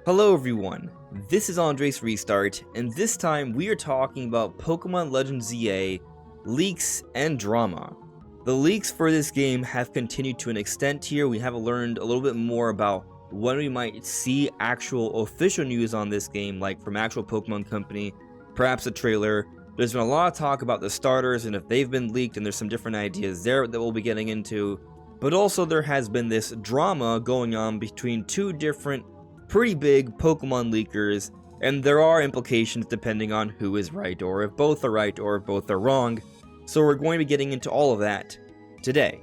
Hello everyone, this is AndresRestart, and this time we are talking about Pokemon Legends ZA leaks and drama. The leaks for this game have continued to an extent here. We have learned a little bit more about when we might see actual official news on this game, like from actual Pokemon Company, perhaps a trailer. There's been a lot of talk about the starters and if they've been leaked, and there's some different ideas there that we'll be getting into. But also there has been this drama going on between two different pretty big Pokemon leakers, and there are implications depending on who is right, or if both are right, or if both are wrong. So we're going to be getting into all of that today.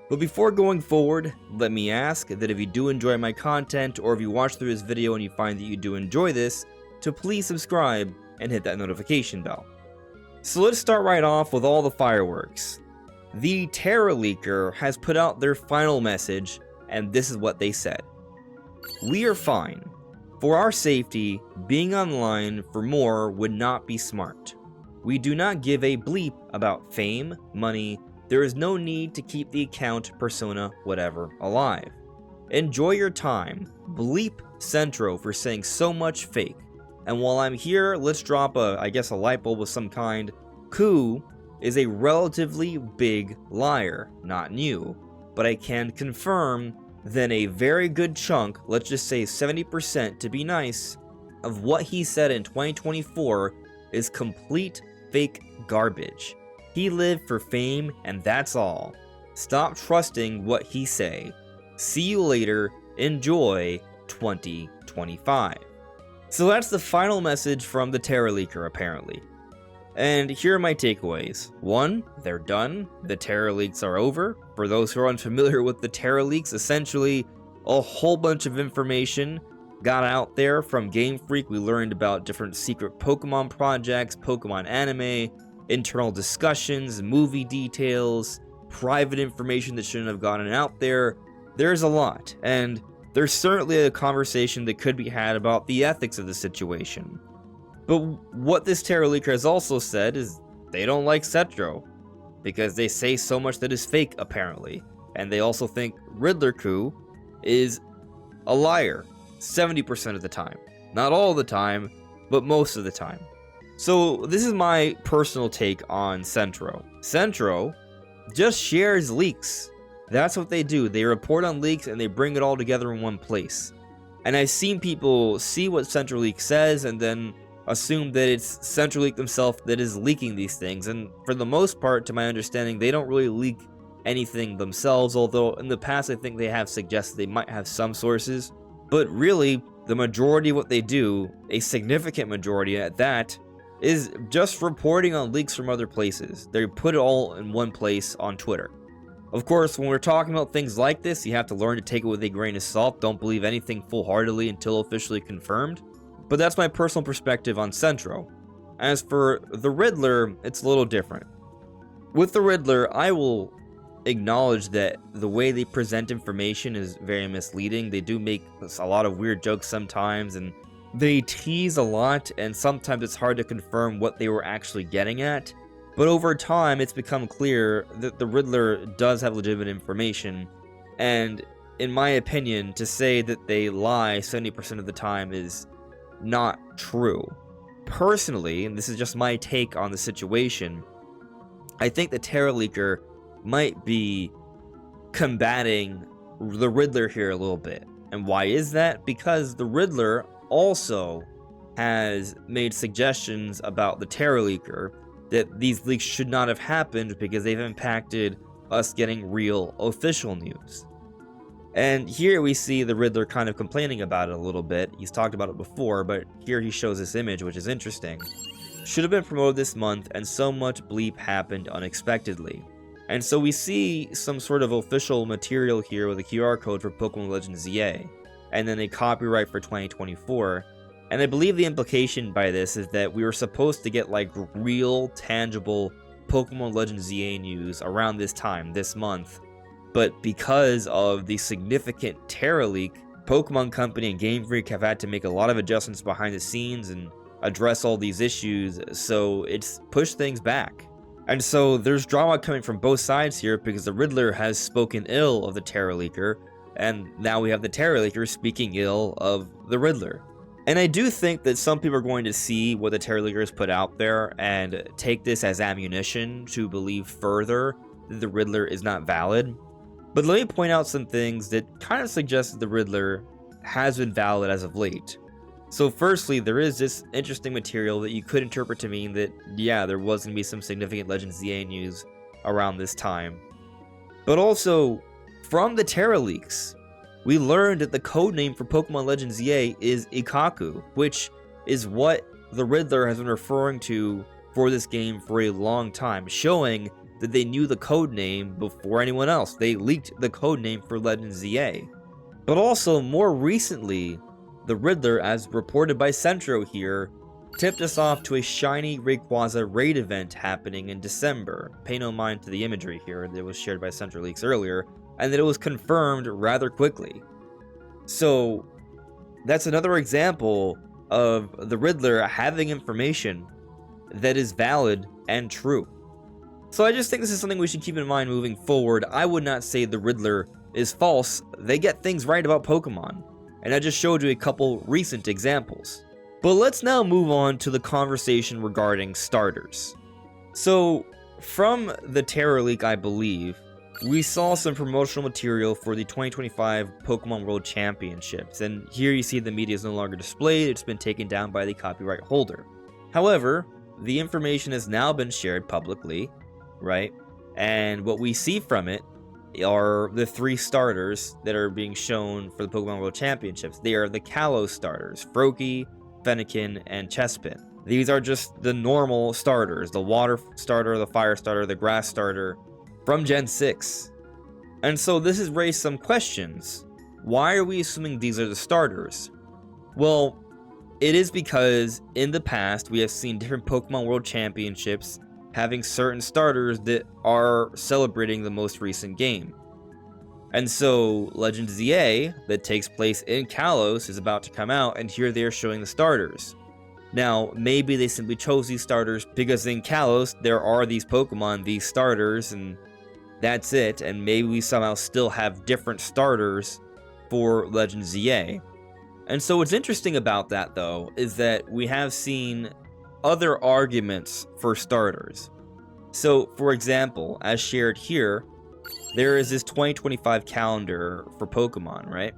But before going forward, let me ask that if you do enjoy my content, or if you watch through this video and you find that you do enjoy this, to please subscribe and hit that notification bell. So let's start right off with all the fireworks. The Teraleaker has put out their final message, and this is what they said. We are fine. For our safety, being online for more would not be smart. We do not give a bleep about fame, money. There is no need to keep the account, persona, whatever, alive. Enjoy your time. Bleep Centro for saying so much fake. And while I'm here, let's drop I guess a light bulb of some kind. Ku is a relatively big liar, not new, but I can confirm then a very good chunk, let's just say 70% to be nice, of what he said in 2024 is complete fake garbage. He lived for fame and that's all. Stop trusting what he say. See you later. Enjoy 2025. So that's the final message from the Teraleaker apparently. And here are my takeaways. 1, they're done. The Teraleaks are over. For those who are unfamiliar with the Teraleaks, essentially a whole bunch of information got out there from Gamefreak. We learned about different secret Pokemon projects, Pokemon anime, internal discussions, movie details, private information that shouldn't have gotten out there. There's a lot, and there's certainly a conversation that could be had about the ethics of the situation. But what this Teraleaker has also said is they don't like Centro, because they say so much that is fake, apparently. And they also think Riddler Ku is a liar, 70% of the time. Not all the time, but most of the time. So this is my personal take on Centro. Centro just shares leaks. That's what they do. They report on leaks and they bring it all together in one place. And I've seen people see what Teraleak says and then assume that it's Teraleak themselves that is leaking these things, and for the most part, to my understanding, they don't really leak anything themselves, although in the past I think they have suggested they might have some sources, but really, the majority of what they do, a significant majority at that, is just reporting on leaks from other places. They put it all in one place on Twitter. Of course, when we're talking about things like this, you have to learn to take it with a grain of salt. Don't believe anything full-heartedly until officially confirmed. But that's my personal perspective on Centro. As for the Riddler, it's a little different. With the Riddler, I will acknowledge that the way they present information is very misleading. They do make a lot of weird jokes sometimes, and they tease a lot, and sometimes it's hard to confirm what they were actually getting at. But over time, it's become clear that the Riddler does have legitimate information, and in my opinion, to say that they lie 70% of the time is not true. Personally, and this is just my take on the situation, I think the Teraleaker might be combating the Riddler here a little bit. And why is that? Because the Riddler also has made suggestions about the Teraleaker that these leaks should not have happened because they've impacted us getting real official news. And here we see the Riddler kind of complaining about it a little bit. He's talked about it before, but here he shows this image, which is interesting. Should have been promoted this month, and so much bleep happened unexpectedly. And so we see some sort of official material here with a QR code for Pokemon Legends ZA, and then a copyright for 2024. And I believe the implication by this is that we were supposed to get like real, tangible Pokemon Legends ZA news around this time, this month. But because of the significant Teraleak, Pokemon Company and Gamefreak have had to make a lot of adjustments behind the scenes and address all these issues, so it's pushed things back. And so there's drama coming from both sides here because the Riddler has spoken ill of the Teraleaker, and now we have the Teraleaker speaking ill of the Riddler. And I do think that some people are going to see what the Teraleaker has put out there and take this as ammunition to believe further that the Riddler is not valid. But let me point out some things that kind of suggest that the Riddler has been valid as of late. So firstly, there is this interesting material that you could interpret to mean that, yeah, there was going to be some significant Legends ZA news around this time. But also, from the Teraleaks, we learned that the codename for Pokemon Legends ZA is Ikaku, which is what the Riddler has been referring to for this game for a long time, showing that they knew the codename before anyone else. They leaked the codename for Legends ZA. But also, more recently, the Riddler, as reported by Centro here, tipped us off to a shiny Rayquaza raid event happening in December. Pay no mind to the imagery here that was shared by Teraleaks earlier, and that it was confirmed rather quickly. So, that's another example of the Riddler having information that is valid and true. So I just think this is something we should keep in mind moving forward. I would not say the Riddler is false. They get things right about Pokemon. And I just showed you a couple recent examples. But let's now move on to the conversation regarding starters. So, from the Teraleak, I believe, we saw some promotional material for the 2025 Pokemon World Championships. And here you see the media is no longer displayed. It's been taken down by the copyright holder. However, the information has now been shared publicly, right? And what we see from it are the 3 starters that are being shown for the Pokemon World Championships. They are the Kalos starters, Froakie, Fennekin, and Chespin. These are just the normal starters, the water starter, the fire starter, the grass starter from Gen 6. And so this has raised some questions. Why are we assuming these are the starters? Well, it is because in the past we have seen different Pokemon World Championships having certain starters that are celebrating the most recent game. And so Legends ZA that takes place in Kalos is about to come out, and here they are showing the starters. Now, maybe they simply chose these starters because in Kalos there are these Pokemon, these starters, and that's it, and maybe we somehow still have different starters for Legends ZA. And so what's interesting about that, though, is that we have seen other arguments for starters. So, for example, as shared here, there is this 2025 calendar for Pokemon, right?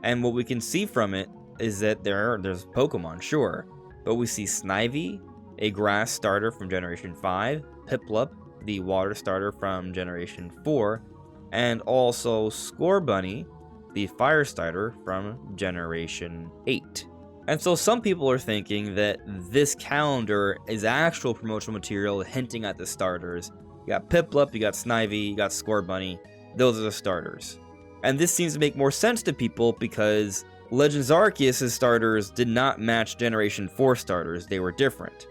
And what we can see from it is that there's Pokemon, sure, but we see Snivy, a grass starter from Generation 5, Piplup, the water starter from Generation 4, and also Scorbunny, the fire starter from Generation 8. And so some people are thinking that this calendar is actual promotional material hinting at the starters. You got Piplup, you got Snivy, you got Scorbunny. Those are the starters. And this seems to make more sense to people because Legends Arceus' starters did not match Generation 4 starters. They were different.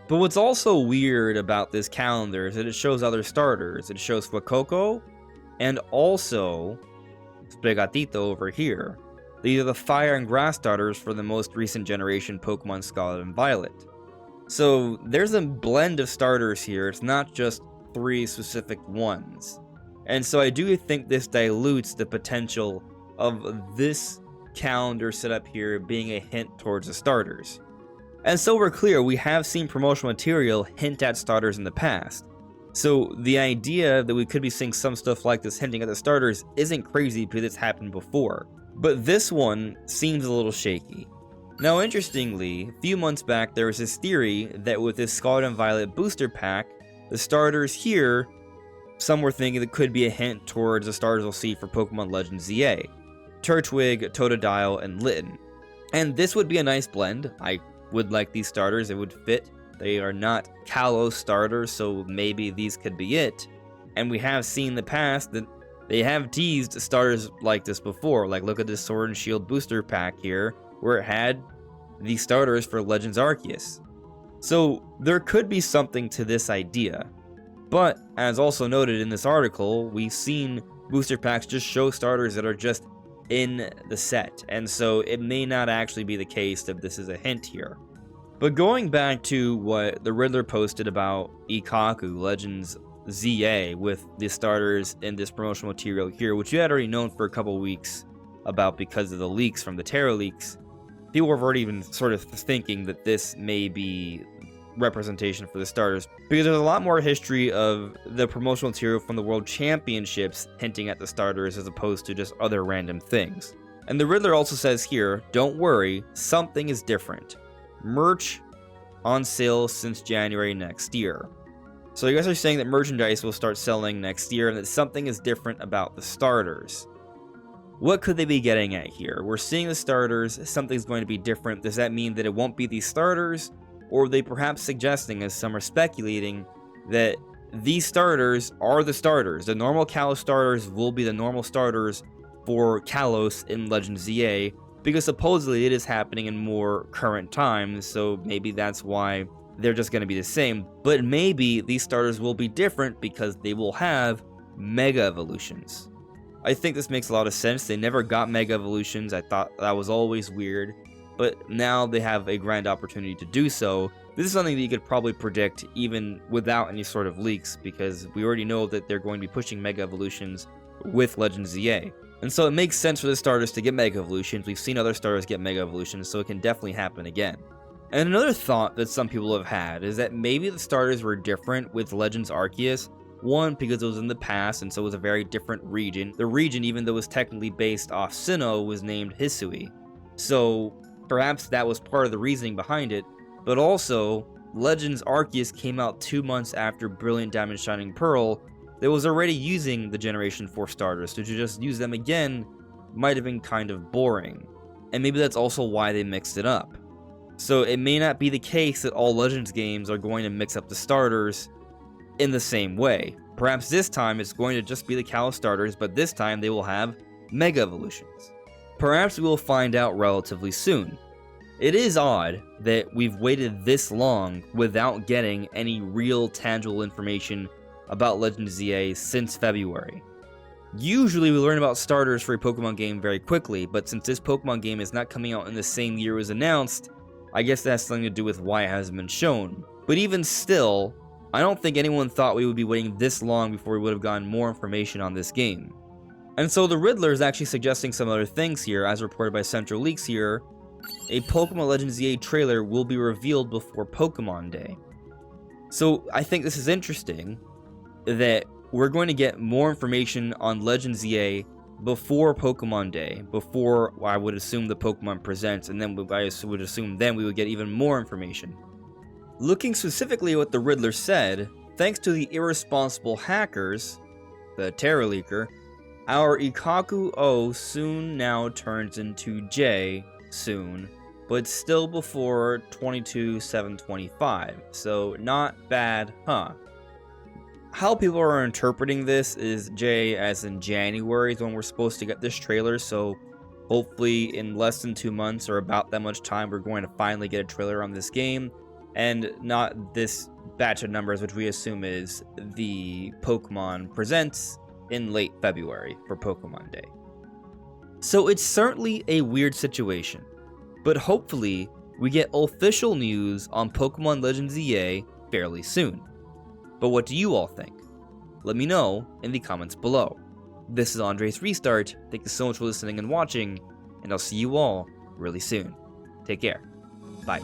But what's also weird about this calendar is that it shows other starters. It shows Fuecoco and also Sprigatito over here. These are the fire and grass starters for the most recent generation Pokemon Scarlet and Violet. So there's a blend of starters here. It's not just 3 specific ones. And so I do think this dilutes the potential of this calendar setup here being a hint towards the starters. And so we're clear, we have seen promotional material hint at starters in the past. So the idea that we could be seeing some stuff like this hinting at the starters isn't crazy because it's happened before. But this one seems a little shaky. Now interestingly, a few months back there was this theory that with this Scarlet and Violet booster pack, the starters here, some were thinking that could be a hint towards the starters we'll see for Pokemon Legends ZA. Turtwig, Totodile, and Litten. And this would be a nice blend. I would like these starters, it would fit. They are not Kalos starters, so maybe these could be it. And we have seen in the past that they have teased starters like this before. Like, look at this Sword and Shield booster pack here, where it had the starters for Legends Arceus. So, there could be something to this idea. But, as also noted in this article, we've seen booster packs just show starters that are just in the set. And so, it may not actually be the case that this is a hint here. But going back to what the Riddler posted about Ikaku Legends ZA with the starters in this promotional material here, which you had already known for a couple weeks about because of the leaks from the Teraleaks, people have already been sort of thinking that this may be representation for the starters, because there's a lot more history of the promotional material from the World Championships hinting at the starters as opposed to just other random things. And the Riddler also says here, don't worry, something is different. Merch on sale since January next year. So you guys are saying that merchandise will start selling next year and that something is different about the starters. What could they be getting at here? We're seeing the starters, something's going to be different. Does that mean that it won't be these starters? Or are they perhaps suggesting, as some are speculating, that these starters are the starters? The normal Kalos starters will be the normal starters for Kalos in Legends ZA, because supposedly it is happening in more current times, so maybe that's why they're just going to be the same. But maybe these starters will be different because they will have Mega Evolutions. I think this makes a lot of sense. They never got Mega Evolutions. I thought that was always weird. But now they have a grand opportunity to do so. This is something that you could probably predict even without any sort of leaks, because we already know that they're going to be pushing Mega Evolutions with Legends ZA. And so it makes sense for the starters to get Mega Evolutions. We've seen other starters get Mega Evolutions, so it can definitely happen again. And another thought that some people have had is that maybe the starters were different with Legends Arceus. One, because it was in the past, and so it was a very different region. The region, even though it was technically based off Sinnoh, was named Hisui. So perhaps that was part of the reasoning behind it. But also, Legends Arceus came out 2 months after Brilliant Diamond Shining Pearl, that was already using the Generation 4 starters, so to just use them again might have been kind of boring. And maybe that's also why they mixed it up. So it may not be the case that all Legends games are going to mix up the starters in the same way. Perhaps this time it's going to just be the Kalos starters, but this time they will have Mega Evolutions. Perhaps we will find out relatively soon. It is odd that we've waited this long without getting any real tangible information about Legends ZA since February. Usually we learn about starters for a Pokemon game very quickly, but since this Pokemon game is not coming out in the same year it was announced, I guess that has something to do with why it hasn't been shown. But even still, I don't think anyone thought we would be waiting this long before we would have gotten more information on this game. And so the Riddler is actually suggesting some other things here, as reported by Teraleaks here. A Pokemon Legends ZA trailer will be revealed before Pokemon Day. So I think this is interesting, that we're going to get more information on Legends ZA before Pokemon Day, before I would assume the Pokemon Presents, and then I would assume then we would get even more information. Looking specifically at what the Riddler said, thanks to the irresponsible hackers, the Teraleaker, our Ikaku O soon now turns into J soon, but still before 22/7/25, so not bad, huh? How people are interpreting this is J as in January is when we're supposed to get this trailer, so hopefully in less than 2 months or about that much time we're going to finally get a trailer on this game, and not this batch of numbers, which we assume is the Pokemon Presents in late February for Pokemon Day. So it's certainly a weird situation, but hopefully we get official news on Pokemon Legends ZA fairly soon. But what do you all think? Let me know in the comments below. This is AndresRestart. Thank you so much for listening and watching, and I'll see you all really soon. Take care. Bye.